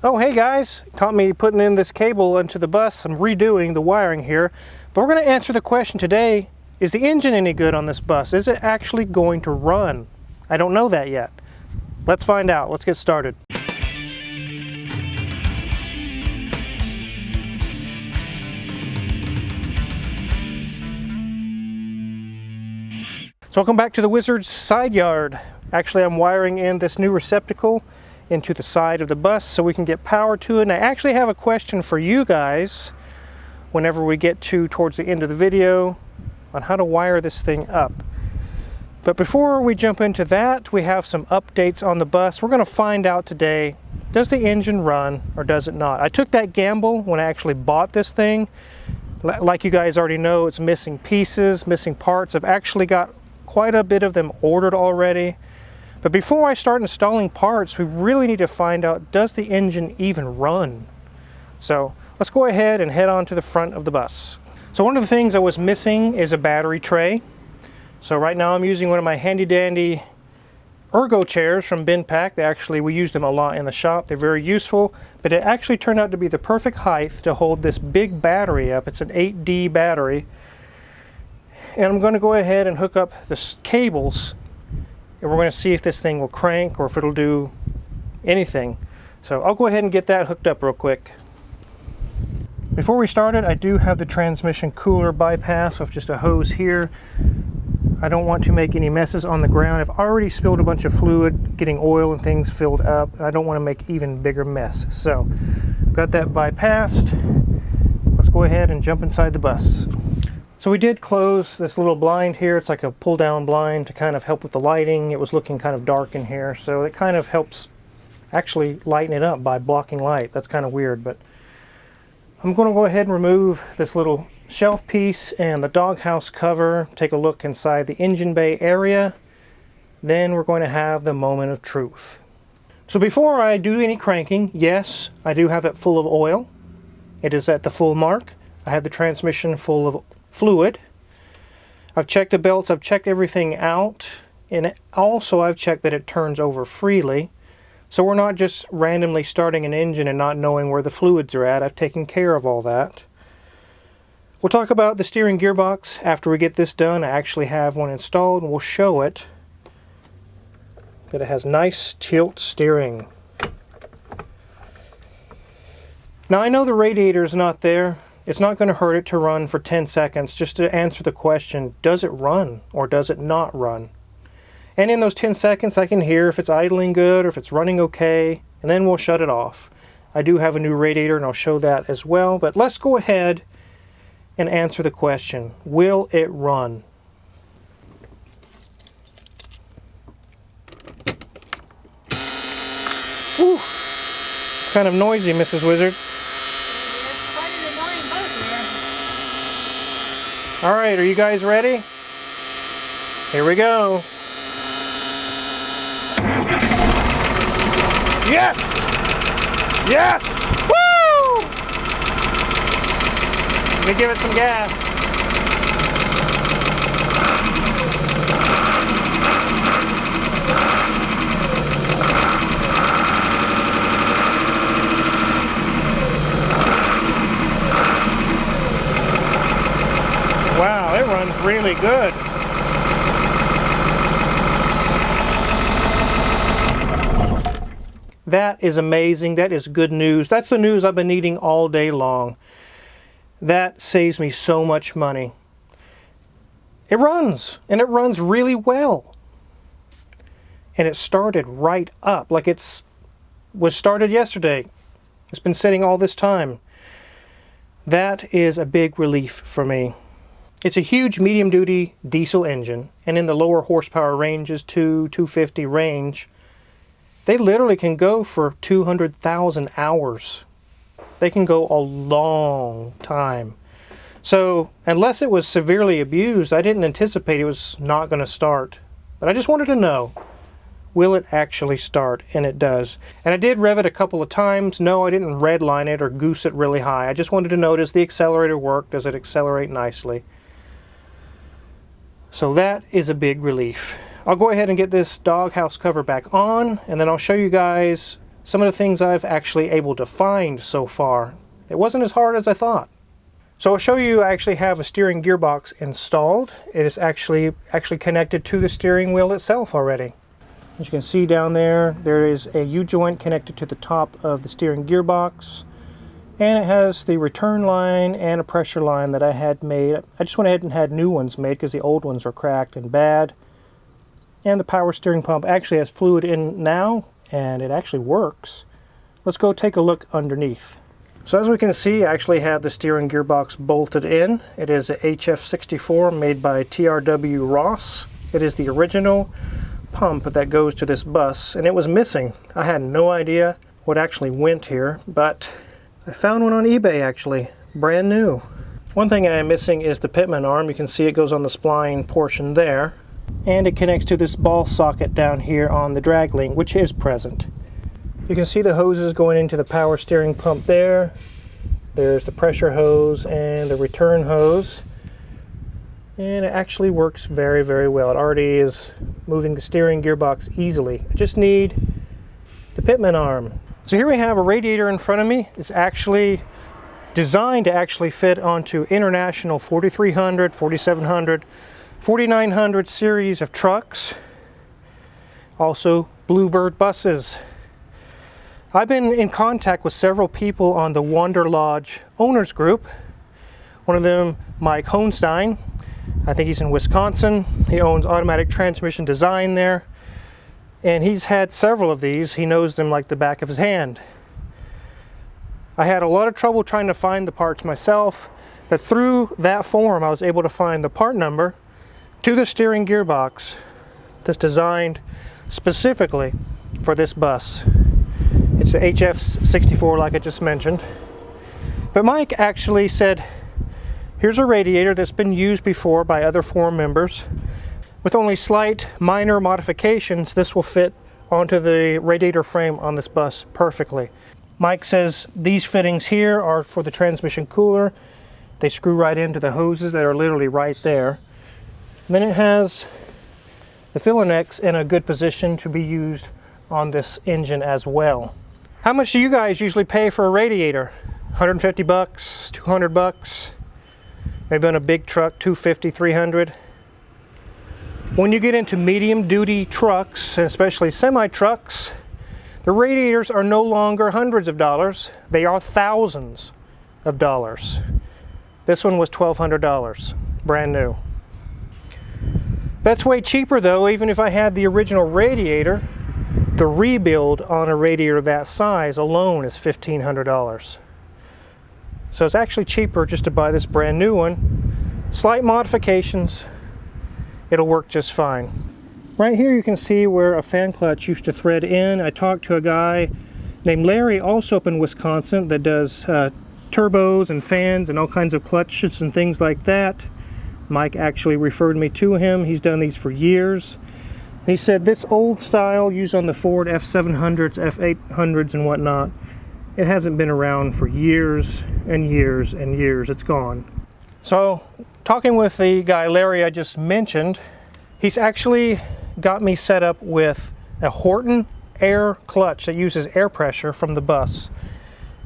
Oh, hey guys, caught me putting in this cable into the bus. I'm redoing the wiring here, but we're going to answer the question today. Is the engine any good on this bus? Is it actually going to run? I don't know that yet. Let's find out. Let's get started. So welcome back to the Wizard's side yard. Actually, I'm wiring in this new receptacle into the side of the bus so we can get power to it. And I actually have a question for you guys whenever we get towards the end of the video on how to wire this thing up. But before we jump into that, we have some updates on the bus. We're going to find out today, does the engine run or does it not? I took that gamble when I actually bought this thing. Like you guys already know, it's missing pieces, missing parts. I've actually got quite a bit of them ordered already. But before I start installing parts, we really need to find out, does the engine even run? So let's go ahead and head on to the front of the bus. So one of the things I was missing is a battery tray. So right now I'm using one of my handy dandy ergo chairs from Bin Pack. We use them a lot in the shop. They're very useful, but it actually turned out to be the perfect height to hold this big battery up. It's an 8D battery. And I'm going to go ahead and hook up the cables, and we're going to see if this thing will crank or if it'll do anything. So I'll go ahead and get that hooked up real quick. Before we started, I do have the transmission cooler bypass with just a hose here. I don't want to make any messes on the ground. I've already spilled a bunch of fluid getting oil and things filled up. I don't want to make even bigger mess. So got that bypassed. Let's go ahead and jump inside the bus. So we did close this little blind here. It's like a pull down blind to kind of help with the lighting. It was looking kind of dark in here, so it kind of helps actually lighten it up by blocking light. That's kind of weird, but I'm going to go ahead and remove this little shelf piece and the doghouse cover, take a look inside the engine bay area. Then we're going to have the moment of truth. So before I do any cranking, yes, I do have it full of oil. It is at the full mark. I have the transmission full of fluid. I've checked the belts, I've checked everything out, and also I've checked that it turns over freely. So we're not just randomly starting an engine and not knowing where the fluids are at. I've taken care of all that. We'll talk about the steering gearbox after we get this done. I actually have one installed and we'll show it. But it has nice tilt steering. Now I know the radiator is not there. It's not going to hurt it to run for 10 seconds just to answer the question, does it run or does it not run? And in those 10 seconds I can hear if it's idling good or if it's running okay, and then we'll shut it off. I do have a new radiator and I'll show that as well, but let's go ahead and answer the question, will it run? Whew. It's kind of noisy, Mrs. Wizard. All right, are you guys ready? Here we go. Yes! Yes! Woo! Let me give it some gas. Wow, it runs really good. That is amazing. That is good news. That's the news I've been needing all day long. That saves me so much money. It runs, and it runs really well. And it started right up, like was started yesterday. It's been sitting all this time. That is a big relief for me. It's a huge medium-duty diesel engine, and in the lower horsepower ranges, 250 range, they literally can go for 200,000 hours. They can go a long time. So, unless it was severely abused, I didn't anticipate it was not going to start. But I just wanted to know, will it actually start? And it does. And I did rev it a couple of times. No, I didn't redline it or goose it really high. I just wanted to know, does the accelerator work? Does it accelerate nicely? So that is a big relief. I'll go ahead and get this doghouse cover back on, and then I'll show you guys some of the things I've actually able to find so far. It wasn't as hard as I thought. So I'll show you, I actually have a steering gearbox installed. It is actually connected to the steering wheel itself already. As you can see down there, there is a U-joint connected to the top of the steering gearbox. And it has the return line and a pressure line that I had made. I just went ahead and had new ones made because the old ones are cracked and bad. And the power steering pump actually has fluid in now, and it actually works. Let's go take a look underneath. So as we can see, I actually have the steering gearbox bolted in. It is a HF64 made by TRW Ross. It is the original pump that goes to this bus, and it was missing. I had no idea what actually went here, but I found one on eBay actually, brand new. One thing I am missing is the pitman arm. You can see it goes on the spline portion there. And it connects to this ball socket down here on the drag link, which is present. You can see the hoses going into the power steering pump there. There's the pressure hose and the return hose. And it actually works very, very well. It already is moving the steering gearbox easily. I just need the pitman arm. So here we have a radiator in front of me. It's actually designed to actually fit onto international 4300, 4700, 4900 series of trucks. Also Bluebird buses. I've been in contact with several people on the Wanderlodge owners group. One of them, Mike Hohenstein. I think he's in Wisconsin. He owns Automatic Transmission Design there. And he's had several of these. He knows them like the back of his hand. I had a lot of trouble trying to find the parts myself, but through that forum I was able to find the part number to the steering gearbox that's designed specifically for this bus. It's the HF64 like I just mentioned. But Mike actually said, here's a radiator that's been used before by other forum members. With only slight minor modifications, this will fit onto the radiator frame on this bus perfectly. Mike says these fittings here are for the transmission cooler. They screw right into the hoses that are literally right there. And then it has the filler necks in a good position to be used on this engine as well. How much do you guys usually pay for a radiator? 150 bucks, 200 bucks? Maybe on a big truck, 250, 300. When you get into medium duty trucks, and especially semi trucks, the radiators are no longer hundreds of dollars, they are thousands of dollars. This one was $1,200, brand new. That's way cheaper though. Even if I had the original radiator, the rebuild on a radiator that size alone is $1,500. So it's actually cheaper just to buy this brand new one. Slight modifications, it'll work just fine. Right here you can see where a fan clutch used to thread in. I talked to a guy named Larry, also up in Wisconsin, that does turbos and fans and all kinds of clutches and things like that. Mike actually referred me to him. He's done these for years. He said this old style used on the Ford F700s, F800s and whatnot, it hasn't been around for years and years and years. It's gone. So talking with the guy Larry I just mentioned, he's actually got me set up with a Horton air clutch that uses air pressure from the bus.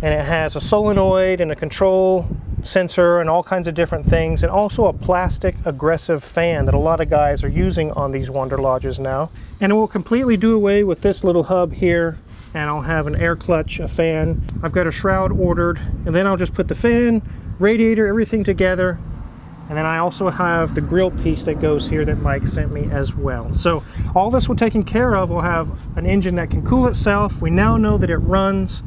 And it has a solenoid and a control sensor and all kinds of different things, and also a plastic aggressive fan that a lot of guys are using on these Wanderlodges now. And it will completely do away with this little hub here, and I'll have an air clutch, a fan. I've got a shroud ordered, and then I'll just put the fan, radiator, everything together. And then I also have the grill piece that goes here that Mike sent me as well. So all this will taken care of. We'll have an engine that can cool itself. We now know that it runs.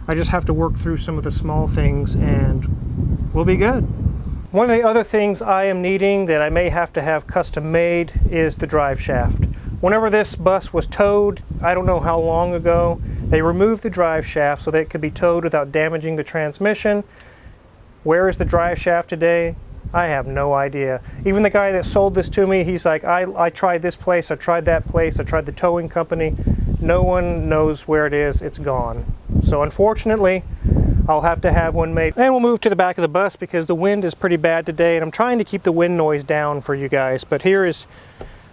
I just have to work through some of the small things and we'll be good. One of the other things I am needing that I may have to have custom made is the drive shaft. Whenever this bus was towed, I don't know how long ago, they removed the drive shaft so that it could be towed without damaging the transmission. Where is the drive shaft today? I have no idea. Even the guy that sold this to me, he's like, I tried this place, I tried that place, I tried the towing company. No one knows where it is, it's gone. So unfortunately, I'll have to have one made. And we'll move to the back of the bus because the wind is pretty bad today and I'm trying to keep the wind noise down for you guys. But here is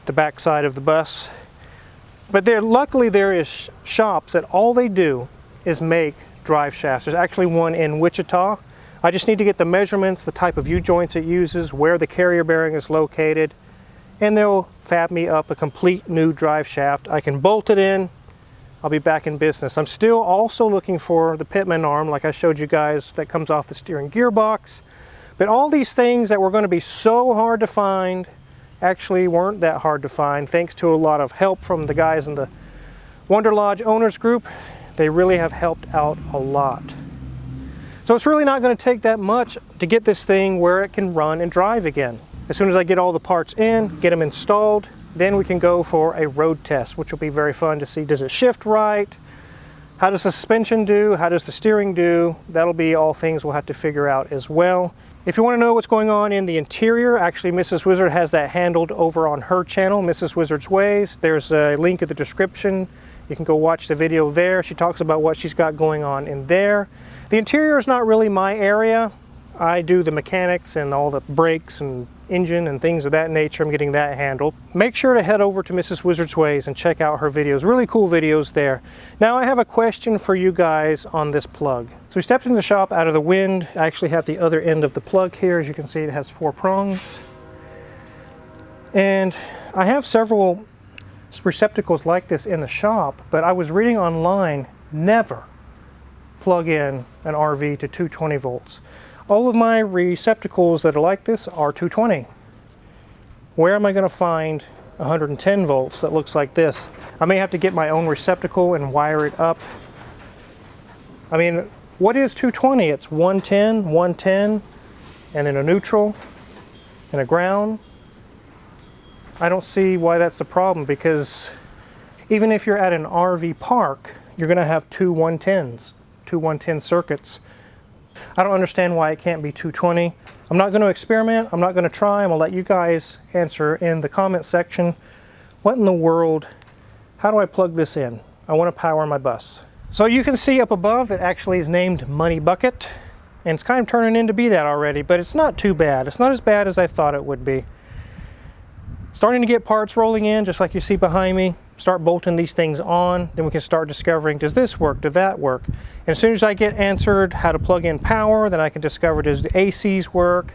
the back side of the bus. But luckily there is shops that all they do is make drive shafts. There's actually one in Wichita. I just need to get the measurements, the type of U-joints it uses, where the carrier bearing is located, and they'll fab me up a complete new drive shaft. I can bolt it in. I'll be back in business. I'm still also looking for the pitman arm, like I showed you guys, that comes off the steering gearbox. But all these things that were going to be so hard to find actually weren't that hard to find, thanks to a lot of help from the guys in the Wanderlodge owners group. They really have helped out a lot. So it's really not going to take that much to get this thing where it can run and drive again. As soon as I get all the parts in, get them installed, then we can go for a road test, which will be very fun to see. Does it shift right? How does the suspension do? How does the steering do? That'll be all things we'll have to figure out as well. If you want to know what's going on in the interior, actually Mrs. Wizard has that handled over on her channel, Mrs. Wizard's Ways. There's a link in the description. You can go watch the video there. She talks about what she's got going on in there. The interior is not really my area. I do the mechanics and all the brakes and engine and things of that nature. I'm getting that handled. Make sure to head over to Mrs. Wizard's Ways and check out her videos. Really cool videos there. Now I have a question for you guys on this plug. So we stepped in the shop out of the wind. I actually have the other end of the plug here. As you can see, it has 4 prongs. And I have several receptacles like this in the shop, but I was reading online, never plug in an RV to 220 volts. All of my receptacles that are like this are 220. Where am I going to find 110 volts that looks like this? I may have to get my own receptacle and wire it up. I mean, what is 220? It's 110, 110, and then a neutral and a ground. I don't see why that's the problem, because even if you're at an RV park, you're going to have two 110s, two 110 circuits. I don't understand why it can't be 220. I'm not going to experiment. I'm not going to try. I'm going to let you guys answer in the comment section. What in the world? How do I plug this in? I want to power my bus. So you can see up above, it actually is named Money Bucket. And it's kind of turning into be that already, but it's not too bad. It's not as bad as I thought it would be. Starting to get parts rolling in, just like you see behind me. Start bolting these things on, then we can start discovering, does this work, does that work? And as soon as I get answered how to plug in power, then I can discover, does the ACs work?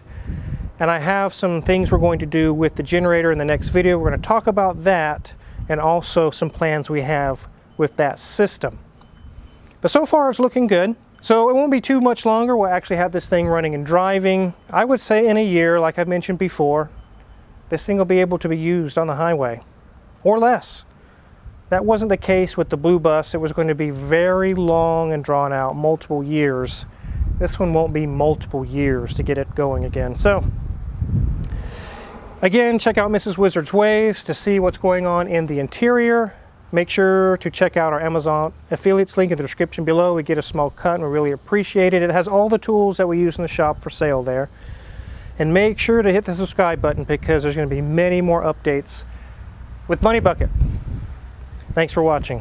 And I have some things we're going to do with the generator in the next video. We're going to talk about that, and also some plans we have with that system. But so far it's looking good. So it won't be too much longer. We'll actually have this thing running and driving. I would say in a year, like I mentioned before, this thing will be able to be used on the highway, or less. That wasn't the case with the blue bus. It was going to be very long and drawn out, multiple years. This one won't be multiple years to get it going again. So, again, check out Mrs. Wizard's Ways to see what's going on in the interior. Make sure to check out our Amazon affiliates link in the description below. We get a small cut and we really appreciate it. It has all the tools that we use in the shop for sale there. And make sure to hit the subscribe button, because there's going to be many more updates with Money Bucket. Thanks for watching.